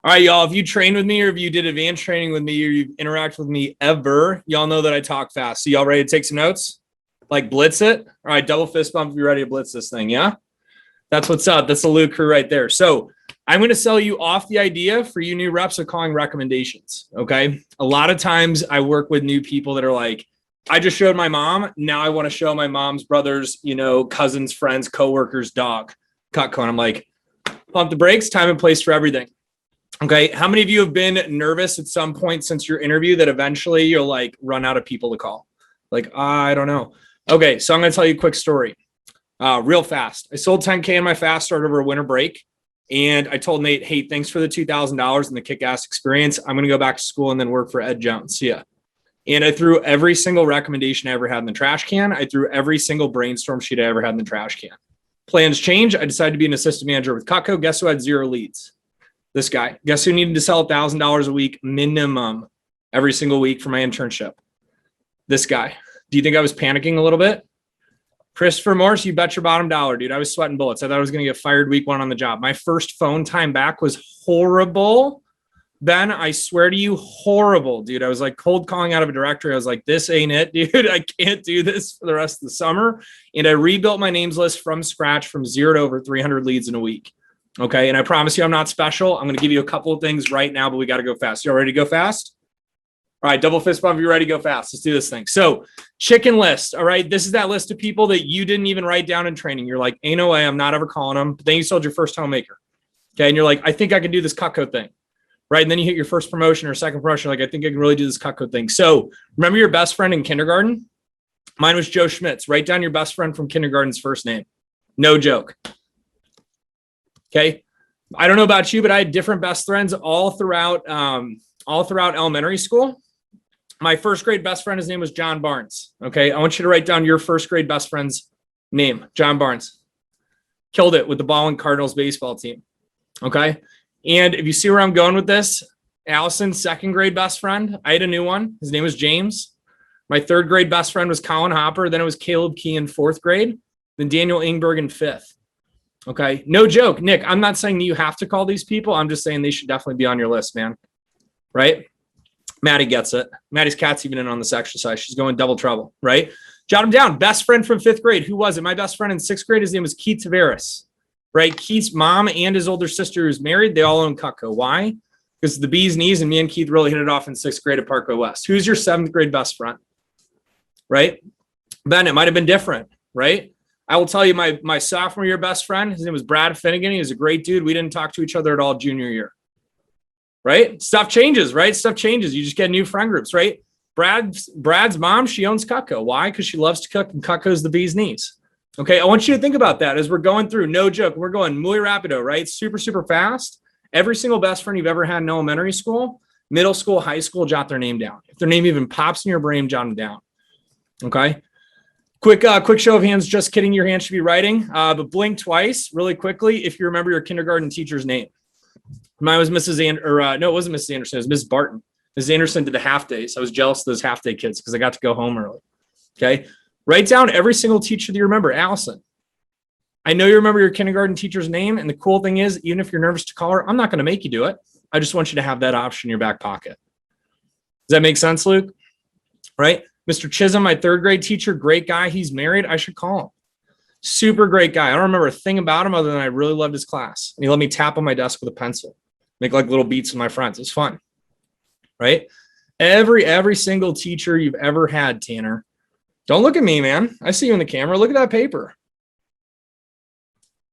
All right, y'all, if you trained with me or if you did advanced training with me or you've interacted with me ever, y'all know that I talk fast. So y'all ready to take some notes? Like blitz it? All right, double fist bump if you're ready to blitz this thing, yeah? That's what's up. That's the Luke crew right there. So I'm going to sell you off the idea for you new reps of calling recommendations, okay? A lot of times I work with new people that are like, I just showed my mom. Now I want to show my mom's brother's, cousins, friends, coworkers, dog, Cutco. And I'm like, pump the brakes, time and place for everything. Okay. How many of you have been nervous at some point since your interview that eventually you'll like run out of people to call? Like, I don't know. Okay. So I'm going to tell you a quick story real fast. I sold 10K in my fast start over a winter break. And I told Nate, hey, thanks for the $2,000 and the kick-ass experience. I'm going to go back to school and then work for Ed Jones. See ya. And I threw every single recommendation I ever had in the trash can. I threw every single brainstorm sheet I ever had in the trash can. Plans change. I decided to be an assistant manager with Cutco. Guess who had 0 leads? This guy. Guess who needed to sell $1,000 a week minimum every single week for my internship? This guy. Do you think I was panicking a little bit? Christopher Morse, you bet your bottom dollar, dude. I was sweating bullets. I thought I was going to get fired week 1 on the job. My first phone time back was horrible. Ben, I swear to you, horrible, dude. I was like cold calling out of a directory. I was like, this ain't it, dude. I can't do this for the rest of the summer. And I rebuilt my names list from scratch from 0 to over 300 leads in a week. Okay. And I promise you, I'm not special. I'm going to give you a couple of things right now, but we got to go fast. You all ready to go fast? All right. Double fist bump. If you're ready to go fast. Let's do this thing. So chicken list. All right. This is that list of people that you didn't even write down in training. You're like, ain't no way. I'm not ever calling them. But then you sold your first homemaker. Okay. And you're like, I think I can do this Cutco thing. Right. And then you hit your first promotion or second promotion. Like, I think I can really do this Cutco thing. So remember your best friend in kindergarten? Mine was Joe Schmitz. Write down your best friend from kindergarten's first name. No joke. Okay. I don't know about you, but I had different best friends all throughout elementary school. My first grade best friend, his name was John Barnes. Okay. I want you to write down your first grade best friend's name, John Barnes. Killed it with the Ballin Cardinals baseball team. Okay. And if you see where I'm going with this, Allison's second grade best friend, I had a new one. His name was James. My third grade best friend was Colin Hopper. Then it was Caleb Key in 4th grade. Then Daniel Ingberg in 5th. Okay. No joke. Nick, I'm not saying that you have to call these people. I'm just saying they should definitely be on your list, man. Right? Maddie gets it. Maddie's cat's even in on this exercise. She's going double trouble, right? Jot him down. Best friend from 5th grade. Who was it? My best friend in 6th grade, his name was Keith Tavares, right? Keith's mom and his older sister who's married, they all own Cutco. Why? Because the bee's knees and me and Keith really hit it off in 6th grade at Parkway West. Who's your 7th grade best friend? Right? Ben, it might've been different, right? I will tell you my sophomore year best friend, his name was Brad Finnegan. He was a great dude. We didn't talk to each other at all junior year, right? Stuff changes, right? Stuff changes. You just get new friend groups, right? Brad's mom, she owns Cutco. Why? Because she loves to cook and Cutco's the bee's knees. Okay. I want you to think about that as we're going through, no joke. We're going muy rapido, right? Super, super fast. Every single best friend you've ever had in elementary school, middle school, high school, jot their name down. If their name even pops in your brain, jot them down. Okay. Quick show of hands. Just kidding. Your hand should be writing, but blink twice really quickly if you remember your kindergarten teacher's name. Mine was Mrs. No, it wasn't Mrs. Anderson. It was Ms. Barton. Mrs. Anderson did the half days. I was jealous of those half day kids because I got to go home early. Okay. Write down every single teacher that you remember. Allison. I know you remember your kindergarten teacher's name. And the cool thing is, even if you're nervous to call her, I'm not going to make you do it. I just want you to have that option in your back pocket. Does that make sense, Luke? Right? Mr. Chisholm, my 3rd grade teacher, great guy. He's married. I should call him. Super great guy. I don't remember a thing about him other than I really loved his class. And he let me tap on my desk with a pencil, make like little beats with my friends. It's fun, right? Every single teacher you've ever had, Tanner. Don't look at me, man. I see you in the camera. Look at that paper.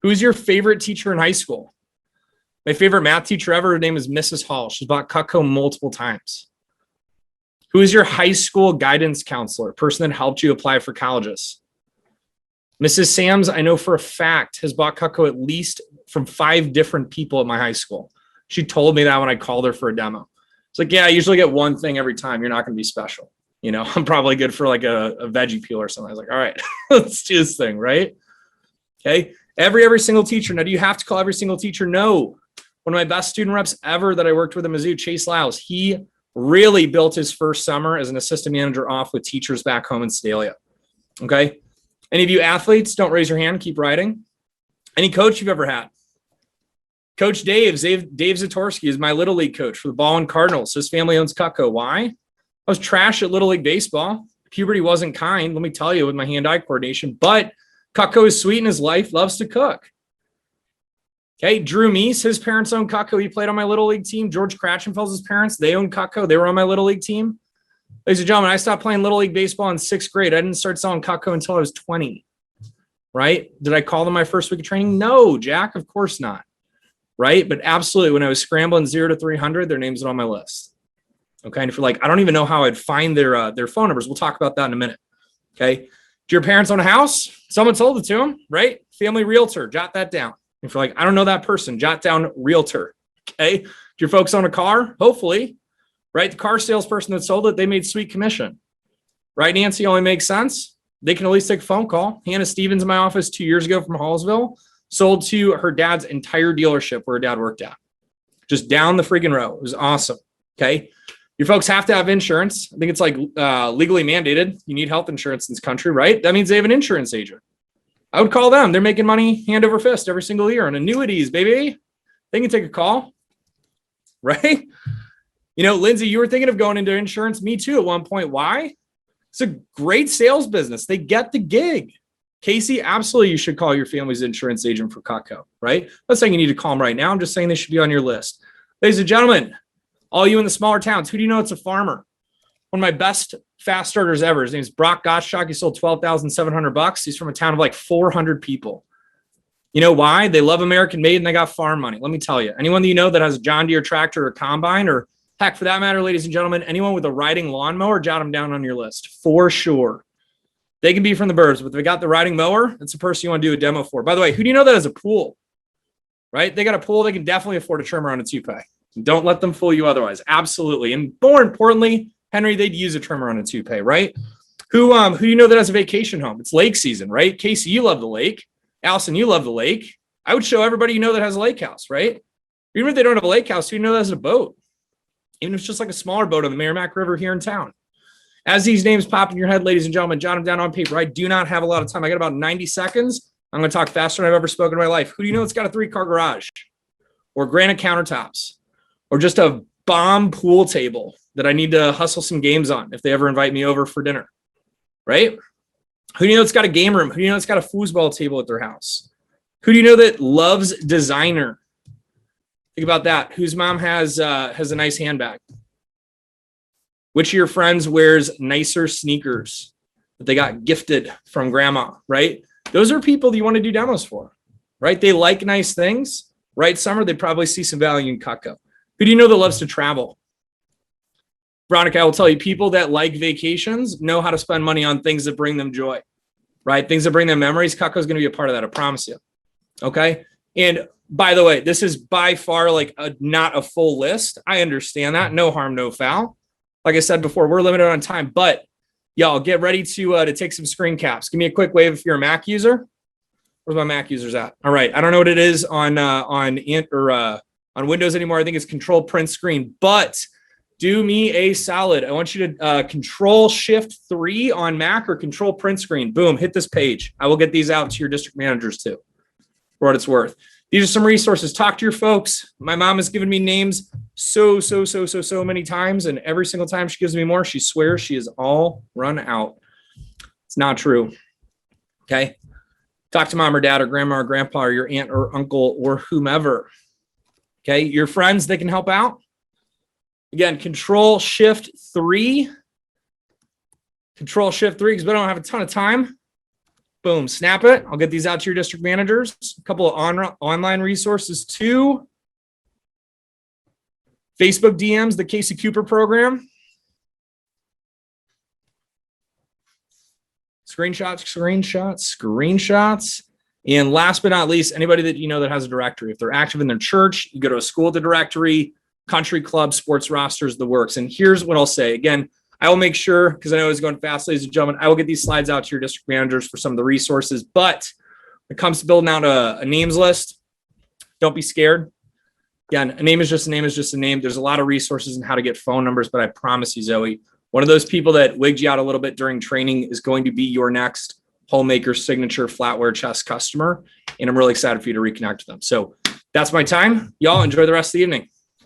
Who's your favorite teacher in high school? My favorite math teacher ever, her name is Mrs. Hall. She's bought Cutco multiple times. Who is your high school guidance counselor, person that helped you apply for colleges? Mrs. Sams, I know for a fact, has bought Cutco at least from 5 different people at my high school. She told me that when I called her for a demo. It's like, yeah, I usually get one thing every time. You're not going to be special. I'm probably good for like a veggie peel or something. I was like, all right, let's do this thing, right? Okay. Every single teacher. Now, do you have to call every single teacher? No. One of my best student reps ever that I worked with at Mizzou, Chase Lyles, he really built his first summer as an assistant manager off with teachers back home in Sedalia. Okay. Any of you athletes, don't raise your hand, keep writing. Any coach you've ever had? Coach Dave Zatorsky is my Little League coach for the Ballin Cardinals. His family owns Cutco. Why? I was trash at Little League baseball. Puberty wasn't kind, let me tell you, with my hand-eye coordination, but Cutco is sweet in his life, loves to cook. Okay, Drew Meese, his parents own Cutco. He played on my Little League team. George Kratchenfels' parents, they own Cutco. They were on my Little League team. Ladies and gentlemen, I stopped playing Little League baseball in 6th grade. I didn't start selling Cutco until I was 20, right? Did I call them my first week of training? No, Jack, of course not, right? But absolutely, when I was scrambling 0 to 300, their names are on my list. Okay, and if you're like, I don't even know how I'd find their phone numbers, we'll talk about that in a minute. Okay, do your parents own a house? Someone sold it to them, right? Family realtor, jot that down. If you're like, I don't know that person, jot down realtor. Okay, do your folks own a car? Hopefully, right? The car salesperson that sold it, they made sweet commission, right? Nancy, only makes sense. They can at least take a phone call. Hannah Stevens in my office 2 years ago from Hallsville sold to her dad's entire dealership where her dad worked at, just down the freaking row. It was awesome. Okay. Your folks have to have insurance. I think it's like legally mandated. You need health insurance in this country, right? That means they have an insurance agent. I would call them. They're making money hand over fist every single year on annuities, baby. They can take a call, right? You know, Lindsay, you were thinking of going into insurance. Me too at one point. Why? It's a great sales business. They get the gig. Casey, absolutely you should call your family's insurance agent for Cutco, right? I'm not saying you need to call them right now. I'm just saying they should be on your list. Ladies and gentlemen, all you in the smaller towns, who do you know it's a farmer? One of my best fast starters ever. His name is Brock Gottschalk. He sold $12,700. He's from a town of like 400 people. You know why? They love American made and they got farm money. Let me tell you, anyone that you know that has a John Deere tractor or combine, or heck, for that matter, ladies and gentlemen, anyone with a riding lawnmower, jot them down on your list for sure. They can be from the burbs, but if they got the riding mower, that's the person you want to do a demo for. By the way, who do you know that has a pool, right? They got a pool. They can definitely afford a trimmer on a toupee. Don't let them fool you otherwise. Absolutely. And more importantly, Henry, they'd use a trimmer on a toupee, right? Who you know that has a vacation home? It's lake season, right? Casey, you love the lake. Allison, you love the lake. I would show everybody you know that has a lake house, right? Even if they don't have a lake house, who you know that has a boat? Even if it's just like a smaller boat on the Merrimack River here in town. As these names pop in your head, ladies and gentlemen, jot them down on paper. I do not have a lot of time. I got about 90 seconds. I'm going to talk faster than I've ever spoken in my life. Who do you know that's got a 3-car garage or granite countertops? Or just a bomb pool table that I need to hustle some games on if they ever invite me over for dinner, right? Who do you know that's got a game room? Who do you know that's got a foosball table at their house? Who do you know that loves designer? Think about that. Whose mom has a nice handbag? Which of your friends wears nicer sneakers that they got gifted from grandma, right? Those are people that you want to do demos for, right? They like nice things, right? Summer, they'd probably see some value in Cutco. Who do you know that loves to travel? Veronica, I will tell you, people that like vacations know how to spend money on things that bring them joy, right? Things that bring them memories. Cutco is going to be a part of that. I promise you. Okay. And by the way, this is by far like not a full list. I understand that. No harm, no foul. Like I said before, we're limited on time, but y'all get ready to take some screen caps. Give me a quick wave if you're a Mac user. Where's my Mac users at? All right. I don't know what it is on Windows anymore. I think it's Control Print Screen, but do me a solid. I want you to Control Shift 3 on Mac or Control Print Screen. Boom, hit this page. I will get these out to your district managers too, for what it's worth. These are some resources. Talk to your folks. My mom has given me names so many times, and every single time she gives me more, she swears she is all run out. It's not true. Okay. Talk to mom or dad or grandma or grandpa or your aunt or uncle or whomever. Okay. Your friends, they can help out. Again, Control Shift 3. Control Shift 3 because we don't have a ton of time. Boom, snap it. I'll get these out to your district managers. A couple of online resources too. Facebook DMs, the Casey Cooper program. Screenshots. And last but not least, anybody that you know that has a directory. If they're active in their church, you go to a school with the directory, country club, sports rosters, the works. And here's what I'll say. Again, I will make sure, because I know it's going fast, ladies and gentlemen, I will get these slides out to your district managers for some of the resources. But when it comes to building out a names list, don't be scared. Again, a name is just a name is just a name. There's a lot of resources on how to get phone numbers, but I promise you, Zoe, one of those people that wigged you out a little bit during training is going to be your next Homemaker signature flatware chest customer. And I'm really excited for you to reconnect with them. So That's my time. Y'all enjoy the rest of the evening.